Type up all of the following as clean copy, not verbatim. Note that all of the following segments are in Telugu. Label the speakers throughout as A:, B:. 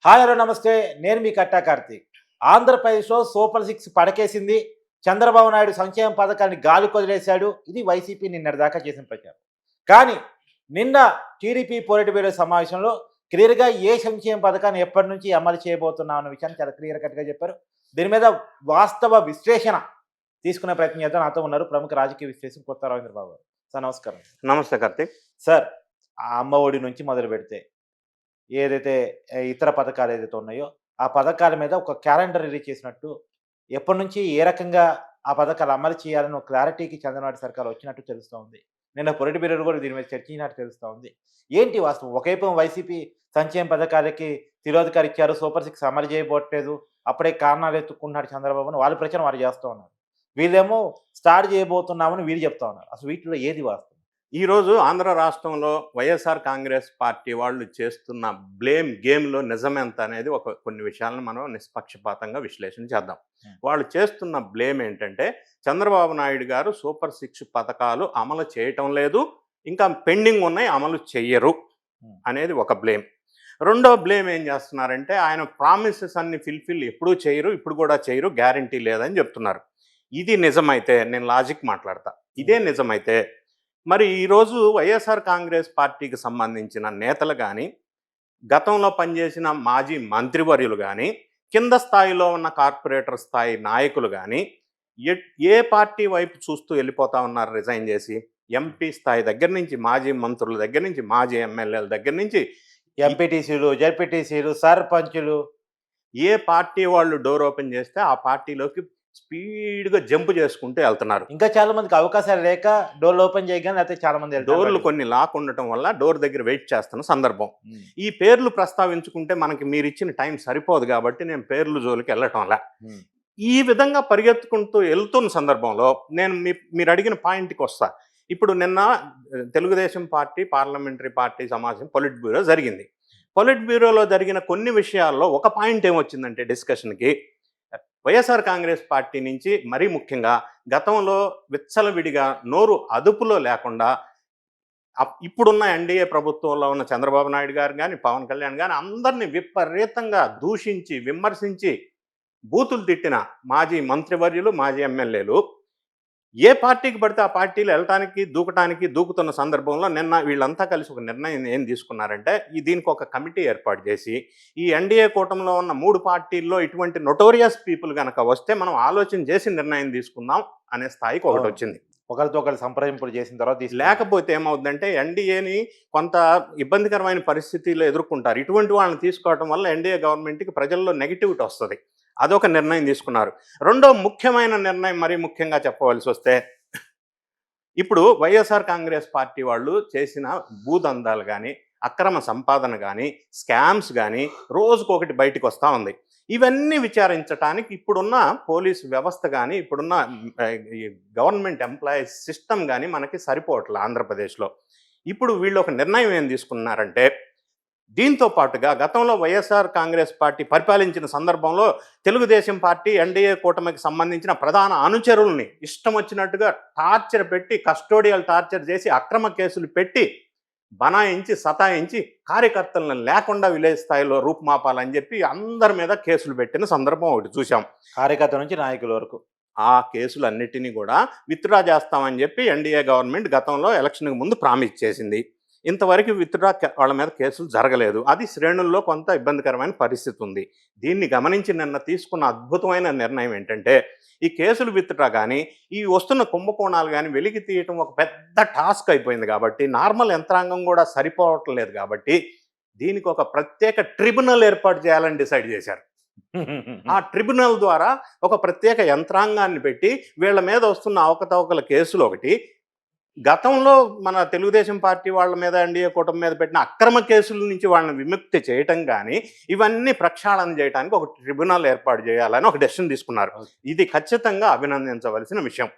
A: హాయ్ హలో నమస్తే. నేను మీ కట్టా కార్తీక్. ఆంధ్రప్రదేశ్‌లో సూపర్ 6 పడకేసింది. చంద్రబాబు నాయుడు సంక్షేమ పథకాన్ని గాలికొదిలేశాడు. ఇది వైసీపీ నిన్నటిదాకా చేసిన ప్రచారం. కానీ నిన్న టీడీపీ పొలిట్ బ్యూరో సమావేశంలో క్లియర్‌గా ఏ సంక్షేమ పథకాన్ని ఎప్పటినుంచి అమలు చేయబోతున్నాం అన్న విషయాన్ని చాలా క్లియర్ కట్‌గా చెప్పారు. దీని మీద వాస్తవ విశ్లేషణ తీసుకునే ప్రయత్నం చేద్దాం. నాతో ఉన్నారు ప్రముఖ రాజకీయ విశ్లేషకులు కొత్త రవీంద్రబాబు గారు. సార్ నమస్కారం.
B: నమస్తే కార్తీక్.
A: సార్, ఆ అమ్మ ఒడి నుంచి మొదలుపెడితే ఏదైతే ఇతర పథకాలు ఏదైతే ఉన్నాయో, ఆ పథకాల మీద ఒక క్యాలెండర్ రిలీజ్ చేసినట్టు, ఎప్పటినుంచి ఏ రకంగా ఆ పథకాలు అమలు చేయాలని ఒక క్లారిటీకి చంద్రబాబు సర్కార్ వచ్చినట్టు తెలుస్తా ఉంది. నిన్న పొలిట్ బ్యూరో కూడా దీని మీద చర్చించినట్టు తెలుస్తా ఉంది. ఏంటి వాస్తవం? ఒకవైపు వైసీపీ సంక్షేమ పథకాలకి తిరోధకాలు ఇచ్చారు, సూపర్ 6 అమలు చేయబోట్లేదు, అప్పుడే కారణాలు ఎత్తుకున్నాడు చంద్రబాబు అని వాళ్ళ ప్రచారం వారు చేస్తూ ఉన్నారు. వీళ్ళేమో స్టార్ట్ చేయబోతున్నామని వీళ్ళు చెప్తా ఉన్నారు. అసలు వీటిలో ఏది వాస్తవం?
B: ఈరోజు ఆంధ్ర రాష్ట్రంలో వైఎస్ఆర్ కాంగ్రెస్ పార్టీ వాళ్ళు చేస్తున్న బ్లేమ్ గేమ్‌లో నిజమెంత అనేది కొన్ని విషయాలను మనం నిష్పక్షపాతంగా విశ్లేషణ చేద్దాం. వాళ్ళు చేస్తున్న బ్లేమ్ ఏంటంటే, చంద్రబాబు నాయుడు గారు సూపర్ 6 పథకాలు అమలు చేయటం లేదు, ఇంకా పెండింగ్ ఉన్నాయి, అమలు చెయ్యరు అనేది ఒక బ్లేమ్. రెండో బ్లేమ్ ఏం చేస్తున్నారంటే, ఆయన ప్రామిసెస్ అన్ని ఫుల్‌ఫిల్ ఎప్పుడూ చేయరు, ఇప్పుడు కూడా చేయరు, గ్యారంటీ లేదని చెప్తున్నారు. ఇది నిజమైతే నేను లాజిక్ మాట్లాడతా. ఇదే నిజమైతే మరి ఈరోజు వైఎస్ఆర్ కాంగ్రెస్ పార్టీకి సంబంధించిన నేతలు కానీ, గతంలో పనిచేసిన మాజీ మంత్రివర్యులు కానీ, కింద స్థాయిలో ఉన్న కార్పొరేటర్ స్థాయి నాయకులు కానీ ఏ పార్టీ వైపు చూస్తూ వెళ్ళిపోతా ఉన్నారు రిజైన్ చేసి? ఎంపీ స్థాయి దగ్గర నుంచి, మాజీ మంత్రుల దగ్గర నుంచి, మాజీ ఎమ్మెల్యేల దగ్గర నుంచి,
A: ఎంపీటీసీలు, జడ్పీటీసీలు, సర్పంచులు
B: ఏ పార్టీ వాళ్ళు డోర్ ఓపెన్ చేస్తే ఆ పార్టీలోకి స్పీడ్గా జంప్ చేసుకుంటూ వెళ్తున్నారు.
A: ఇంకా చాలా మందికి అవకాశాలు లేక డోర్లు ఓపెన్ చేయగానే లేకపోతే చాలా మంది
B: డోర్లు కొన్ని లాక్ ఉండటం వల్ల డోర్ దగ్గర వెయిట్ చేస్తున్న సందర్భం. ఈ పేర్లు ప్రస్తావించుకుంటే మనకి మీరు ఇచ్చిన టైం సరిపోదు కాబట్టి నేను పేర్లు జోలికి వెళ్ళటంలా. ఈ విధంగా పరిగెత్తుకుంటూ వెళ్తున్న సందర్భంలో నేను మీరు అడిగిన పాయింట్కి వస్తా. ఇప్పుడు నిన్న తెలుగుదేశం పార్టీ పార్లమెంటరీ పార్టీ సమావేశం పొలిట్ బ్యూరో జరిగింది. పొలిట్ బ్యూరోలో జరిగిన కొన్ని విషయాల్లో ఒక పాయింట్ ఏమొచ్చిందంటే డిస్కషన్కి, వైఎస్ఆర్ కాంగ్రెస్ పార్టీ నుంచి మరీ ముఖ్యంగా గతంలో విచ్చలవిడిగా నోరు అదుపులో లేకుండా ఇప్పుడున్న ఎన్డీఏ ప్రభుత్వంలో ఉన్న చంద్రబాబు నాయుడు గారు కానీ, పవన్ కళ్యాణ్ కానీ అందరినీ విపరీతంగా దూషించి, విమర్శించి, బూతులు తిట్టిన మాజీ మంత్రివర్యులు, మాజీ ఎమ్మెల్యేలు ఏ పార్టీకి పడితే ఆ పార్టీలు వెళ్ళటానికి దూకుతున్న సందర్భంలో నిన్న వీళ్ళంతా కలిసి ఒక నిర్ణయం ఏం తీసుకున్నారంటే, దీనికి ఒక కమిటీ ఏర్పాటు చేసి, ఈ ఎన్డీఏ కూటమిలో ఉన్న 3 పార్టీల్లో ఇటువంటి నొటోరియస్ పీపుల్ కనుక వస్తే మనం ఆలోచన చేసి నిర్ణయం తీసుకుందాం అనే స్థాయికి ఒకటి వచ్చింది.
A: ఒకరితో ఒకరు సంప్రదింపులు చేసిన తర్వాత
B: లేకపోతే ఏమవుతుందంటే ఎన్డీఏని కొంత ఇబ్బందికరమైన పరిస్థితుల్లో ఎదుర్కొంటారు. ఇటువంటి వాళ్ళని తీసుకోవడం వల్ల ఎన్డీఏ గవర్నమెంట్కి ప్రజల్లో నెగిటివిటీ వస్తుంది. అదొక నిర్ణయం తీసుకున్నారు. రెండో ముఖ్యమైన నిర్ణయం, మరీ ముఖ్యంగా చెప్పవలసి వస్తే, ఇప్పుడు వైఎస్ఆర్ కాంగ్రెస్ పార్టీ వాళ్ళు చేసిన భూదందాలు కానీ, అక్రమ సంపాదన కానీ, స్కామ్స్ కానీ రోజుకొకటి బయటకు వస్తూ ఉంది. ఇవన్నీ విచారించడానికి ఇప్పుడున్న పోలీసు వ్యవస్థ కానీ, ఇప్పుడున్న గవర్నమెంట్ ఎంప్లాయీస్ సిస్టమ్ కానీ మనకి సరిపోవట్లేదు ఆంధ్రప్రదేశ్లో. ఇప్పుడు వీళ్ళు ఒక నిర్ణయం ఏం తీసుకున్నారంటే, దీంతో పాటుగా గతంలో వైఎస్ఆర్ కాంగ్రెస్ పార్టీ పరిపాలించిన సందర్భంలో తెలుగుదేశం పార్టీ ఎన్డీఏ కూటమికి సంబంధించిన ప్రధాన అనుచరుల్ని ఇష్టం వచ్చినట్టుగా టార్చర్ పెట్టి, కస్టోడియల్ టార్చర్ చేసి, అక్రమ కేసులు పెట్టి, బనాయించి, సతాయించి, కార్యకర్తలను లేకుండా విలేజ్ స్థాయిలో రూపుమాపాలని చెప్పి అందరి మీద కేసులు పెట్టిన సందర్భం ఒకటి చూసాం.
A: కార్యకర్త నుంచి నాయకుల వరకు
B: ఆ కేసులన్నిటినీ కూడా విత్డ్రా చేస్తామని చెప్పి ఎన్డీఏ గవర్నమెంట్ గతంలో ఎలక్షన్కి ముందు ప్రామిస్ చేసింది. ఇంతవరకు విత్డ్రా వాళ్ళ మీద కేసులు జరగలేదు. అది శ్రేణుల్లో కొంత ఇబ్బందికరమైన పరిస్థితి ఉంది. దీన్ని గమనించి నిన్న తీసుకున్న అద్భుతమైన నిర్ణయం ఏంటంటే, ఈ కేసులు విత్డ్రా కానీ, ఈ వస్తున్న కుంభకోణాలు కానీ వెలికి తీయటం ఒక పెద్ద టాస్క్ అయిపోయింది కాబట్టి, నార్మల్ యంత్రాంగం కూడా సరిపోవట్లేదు కాబట్టి, దీనికి ఒక ప్రత్యేక ట్రిబ్యునల్ ఏర్పాటు చేయాలని డిసైడ్ చేశారు. ఆ ట్రిబ్యునల్ ద్వారా ఒక ప్రత్యేక యంత్రాంగాన్ని పెట్టి వీళ్ళ మీద వస్తున్న అవకతవకల కేసులు ఒకటి, గతంలో మన తెలుగుదేశం పార్టీ వాళ్ళ మీద, ఎన్డీఏ కూటమి మీద పెట్టిన అక్రమ కేసుల నుంచి వాళ్ళని విముక్తి చేయటం కానీ, ఇవన్నీ ప్రక్షాళన చేయడానికి ఒక ట్రిబ్యునల్ ఏర్పాటు చేయాలని ఒక డెసిషన్ తీసుకున్నారు. ఇది ఖచ్చితంగా అభినందించవలసిన విషయం,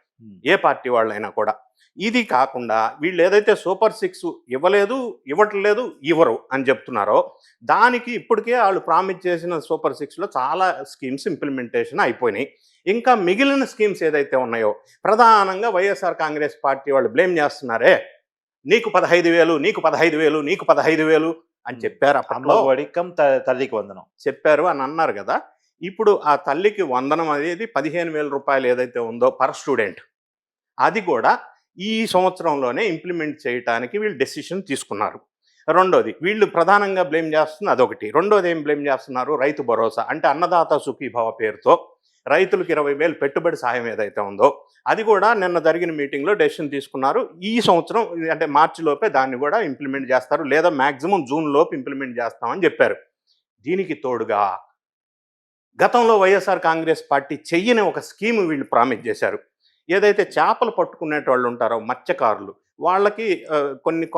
B: ఏ పార్టీ వాళ్ళైనా కూడా. ఇది కాకుండా వీళ్ళు ఏదైతే సూపర్ 6 ఇవ్వట్లేదు, ఇవ్వరు అని చెప్తున్నారో, దానికి ఇప్పటికే వాళ్ళు ప్రామిస్ చేసిన సూపర్ 6లో చాలా స్కీమ్స్ ఇంప్లిమెంటేషన్ అయిపోయినాయి. ఇంకా మిగిలిన స్కీమ్స్ ఏదైతే ఉన్నాయో, ప్రధానంగా వైఎస్ఆర్ కాంగ్రెస్ పార్టీ వాళ్ళు బ్లేమ్ చేస్తున్నారే, నీకు 15,000, నీకు 15,000, నీకు 15,000 అని చెప్పారు అప్పట్లో.
A: అమ్మ ఒడి కమ్ తల్లికి వందనం.
B: చెప్పారు అని అన్నారు కదా. ఇప్పుడు ఆ తల్లికి వందనం అనేది 15,000 రూపాయలు ఏదైతే ఉందో పర్ స్టూడెంట్, అది కూడా ఈ సంవత్సరంలోనే ఇంప్లిమెంట్ చేయడానికి వీళ్ళు డెసిషన్ తీసుకున్నారు. రెండోది వీళ్ళు ప్రధానంగా బ్లేమ్ చేస్తుంది అదొకటి. రెండోది ఏం బ్లేమ్ చేస్తున్నారు, రైతు భరోసా అంటే అన్నదాత సుఖీభవ పేరుతో రైతులకు 20,000 పెట్టుబడి సాయం ఏదైతే ఉందో అది కూడా నిన్న జరిగిన మీటింగ్లో డెసిషన్ తీసుకున్నారు. ఈ సంవత్సరం అంటే మార్చి లోపే దాన్ని కూడా ఇంప్లిమెంట్ చేస్తారు, లేదా మ్యాక్సిమం జూన్ లోపు ఇంప్లిమెంట్ చేస్తామని చెప్పారు. దీనికి తోడుగా గతంలో వైఎస్ఆర్ కాంగ్రెస్ పార్టీ చెయ్యని ఒక స్కీమ్ వీళ్ళు ప్రామిస్ చేశారు. ఏదైతే చేపలు పట్టుకునేటోళ్ళు ఉంటారో మత్స్యకారులు, వాళ్ళకి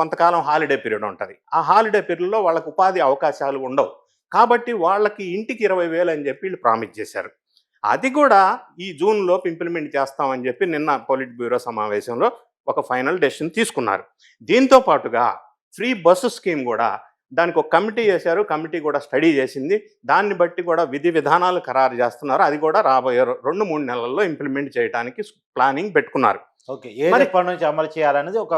B: కొంతకాలం హాలిడే పీరియడ్ ఉంటుంది. ఆ హాలిడే పీరియడ్లో వాళ్ళకి ఉపాధి అవకాశాలు ఉండవు. కాబట్టి వాళ్ళకి ఇంటికి 20,000 అని చెప్పి వీళ్ళు ప్రామిస్ చేశారు. అది కూడా ఈ జూన్లోపు ఇంప్లిమెంట్ చేస్తామని చెప్పి నిన్న పొలిట్ బ్యూరో సమావేశంలో ఒక ఫైనల్ డెసిషన్ తీసుకున్నారు. దీంతో పాటుగా ఫ్రీ బస్సు స్కీమ్ కూడా దానికి ఒక కమిటీ చేశారు. కమిటీ కూడా స్టడీ చేసింది. దాన్ని బట్టి కూడా విధి విధానాలు ఖరారు చేస్తున్నారు. అది కూడా రాబోయే 2-3 నెలల్లో ఇంప్లిమెంట్ చేయడానికి ప్లానింగ్ పెట్టుకున్నారు.
A: ఓకే, ఎప్పటి నుంచి అమలు చేయాలనేది ఒక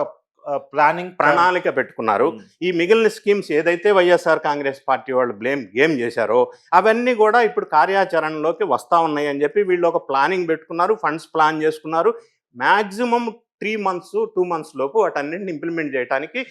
B: ప్రణాళిక పెట్టుకున్నారు. ఈ మిగిలిన స్కీమ్స్ ఏదైతే వైఎస్ఆర్ కాంగ్రెస్ పార్టీ వాళ్ళు గేమ్ చేశారో అవన్నీ కూడా ఇప్పుడు కార్యాచరణలోకి వస్తూ ఉన్నాయి అని చెప్పి వీళ్ళు ఒక ప్లానింగ్ పెట్టుకున్నారు. ఫండ్స్ ప్లాన్ చేసుకున్నారు. మ్యాక్సిమం 3 months 2 months లోపు వాటన్నింటిని ఇంప్లిమెంట్ చేయడానికి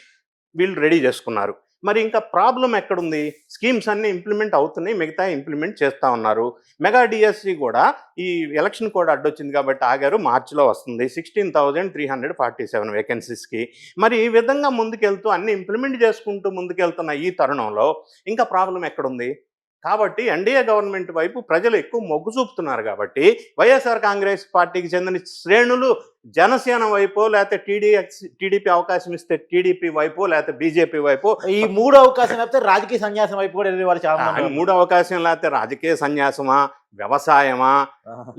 B: వీళ్ళు రెడీ చేసుకున్నారు. మరి ఇంకా ప్రాబ్లం ఎక్కడుంది? స్కీమ్స్ అన్నీ ఇంప్లిమెంట్ అవుతున్నాయి, మిగతా ఇంప్లిమెంట్ చేస్తూ ఉన్నారు. మెగా డిఎస్సి కూడా ఈ ఎలక్షన్ కోడ్ అడ్డొచ్చింది కాబట్టి ఆగారు. మార్చిలో వస్తుంది 16,347 వేకెన్సీస్కి. మరి ఈ విధంగా ముందుకెళ్తూ అన్ని ఇంప్లిమెంట్ చేసుకుంటూ ముందుకెళ్తున్న ఈ తరుణంలో ఇంకా ప్రాబ్లం ఎక్కడుంది? కాబట్టి ఎన్డీఏ గవర్నమెంట్ వైపు ప్రజలు ఎక్కువ మొగ్గు చూపుతున్నారు. కాబట్టి వైఎస్ఆర్ కాంగ్రెస్ పార్టీకి చెందిన శ్రేణులు జనసేన వైపు, లేకపోతే టీడీపీ అవకాశం ఇస్తే టీడీపీ వైపు, లేకపోతే బీజేపీ వైపు,
A: ఈ 3 అవకాశం లేకపోతే రాజకీయ సన్యాసం వైపు కూడా వెళ్ళే వాళ్ళు చాలా మంది.
B: 3 అవకాశం లేకపోతే రాజకీయ సన్యాసమా, వ్యవసాయమా,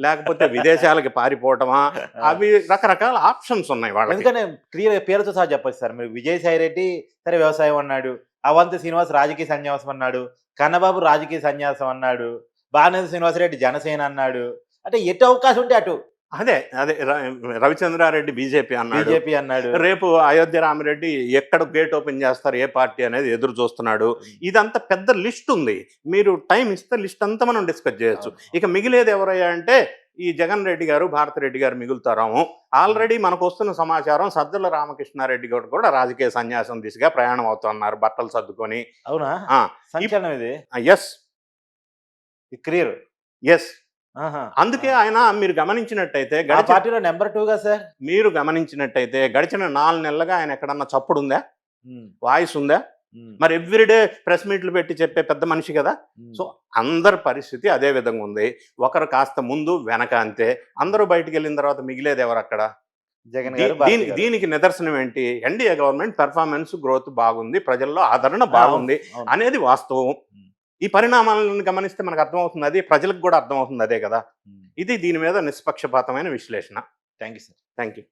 B: లేకపోతే విదేశాలకి పారిపోవటమా, అవి రకరకాల ఆప్షన్స్ ఉన్నాయి వాళ్ళకి.
A: ఎందుకంటే క్లియర్ పేరుతో సహా చెప్పచ్చు సార్. మీరు విజయసాయి రెడ్డి సరే వ్యవసాయం అన్నాడు, అవంతి శ్రీనివాస్ రాజకీయ సన్యాసం అన్నాడు, కన్నబాబు రాజకీయ సన్యాసం అన్నాడు, బానేది శ్రీనివాసరెడ్డి జనసేన అన్నాడు. అంటే ఎటు అవకాశం ఉంటే అటు.
B: అదే రవిచంద్రారెడ్డి బీజేపీ
A: అన్నాడు.
B: రేపు అయోధ్య రామిరెడ్డి ఎక్కడ గేట్ ఓపెన్ చేస్తారు, ఏ పార్టీ అనేది ఎదురు చూస్తున్నాడు. ఇదంతా పెద్ద లిస్ట్ ఉంది. మీరు టైం ఇస్తే లిస్ట్ అంతా మనం డిస్కస్ చేయొచ్చు. ఇక మిగిలేది ఎవరయ్యా అంటే ఈ జగన్ రెడ్డి గారు, భారతిరెడ్డి గారు మిగులుతారాము. ఆల్రెడీ మనకు వస్తున్న సమాచారం సజ్జల రామకృష్ణారెడ్డి గారు కూడా రాజకీయ సన్యాసం దిశగా ప్రయాణం అవుతున్నారు, బట్టలు సర్దుకొని.
A: అవునా? సంచలనం ఇది.
B: Yes,
A: clear.
B: ఎస్. అందుకే ఆయన మీరు గమనించినట్టయితే
A: పార్టీలో నెంబర్ 2గా సార్
B: మీరు గమనించినట్టయితే గడిచిన 4 నెలలుగా ఆయన ఎక్కడన్నా చప్పుడు ఉందా, వాయిస్ ఉందా? మరి ఎవ్రీడే ప్రెస్ మీట్లు పెట్టి చెప్పే పెద్ద మనిషి కదా. సో అందరి పరిస్థితి అదే విధంగా ఉంది. ఒకరు కాస్త ముందు వెనక అంతే. అందరూ బయటికి వెళ్ళిన తర్వాత మిగిలేది ఎవరు అక్కడ?
A: జగన్ గారు.
B: దీనికి నిదర్శనం ఏంటి? ఎన్డీఏ గవర్నమెంట్ పెర్ఫార్మెన్స్ గ్రోత్ బాగుంది, ప్రజల్లో ఆదరణ బాగుంది అనేది వాస్తవం. ఈ పరిణామాలను గమనిస్తే మనకు అర్థమవుతుంది, అది ప్రజలకు కూడా అర్థమవుతుంది అదే కదా. ఇది దీని మీద నిష్పక్షపాతమైన విశ్లేషణ.
A: Thank you sir.
B: Thank you.